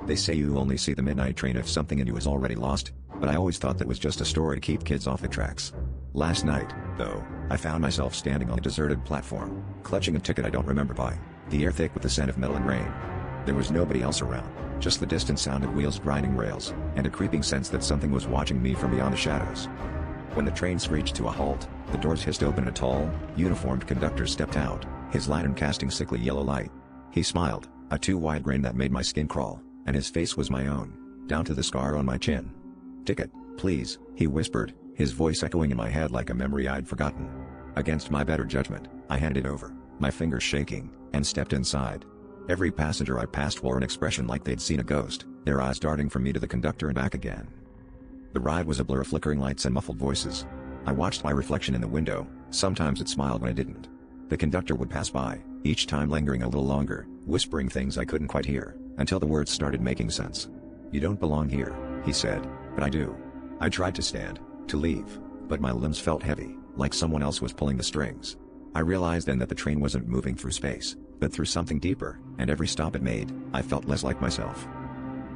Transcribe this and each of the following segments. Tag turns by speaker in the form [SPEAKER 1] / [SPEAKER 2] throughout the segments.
[SPEAKER 1] They say you only see the midnight train if something in you is already lost, but I always thought that was just a story to keep kids off the tracks. Last night, though, I found myself standing on a deserted platform, clutching a ticket I don't remember buying, the air thick with the scent of metal and rain. There was nobody else around, just the distant sound of wheels grinding rails, and a creeping sense that something was watching me from beyond the shadows. When the train screeched to a halt, the doors hissed open and a tall, uniformed conductor stepped out, his lantern casting sickly yellow light. He smiled, a too-wide grin that made my skin crawl, and his face was my own, down to the scar on my chin. "Ticket, please," he whispered, his voice echoing in my head like a memory I'd forgotten. Against my better judgment, I handed it over, my fingers shaking, and stepped inside. Every passenger I passed wore an expression like they'd seen a ghost, their eyes darting from me to the conductor and back again. The ride was a blur of flickering lights and muffled voices. I watched my reflection in the window, sometimes it smiled when I didn't. The conductor would pass by, each time lingering a little longer, whispering things I couldn't quite hear, until the words started making sense. "You don't belong here," he said, "but I do." I tried to stand, to leave, but my limbs felt heavy, like someone else was pulling the strings. I realized then that the train wasn't moving through space, but through something deeper, and every stop it made, I felt less like myself.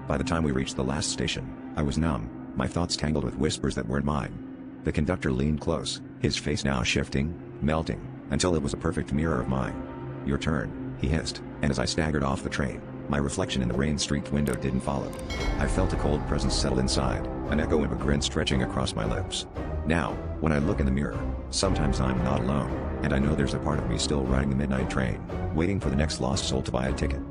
[SPEAKER 1] By the time we reached the last station, I was numb, my thoughts tangled with whispers that weren't mine. The conductor leaned close, his face now shifting, melting, until it was a perfect mirror of mine. "Your turn," he hissed, and as I staggered off the train, my reflection in the rain-streaked window didn't follow. I felt a cold presence settle inside, an echo of a grin stretching across my lips. Now, when I look in the mirror, sometimes I'm not alone, and I know there's a part of me still riding the midnight train, waiting for the next lost soul to buy a ticket.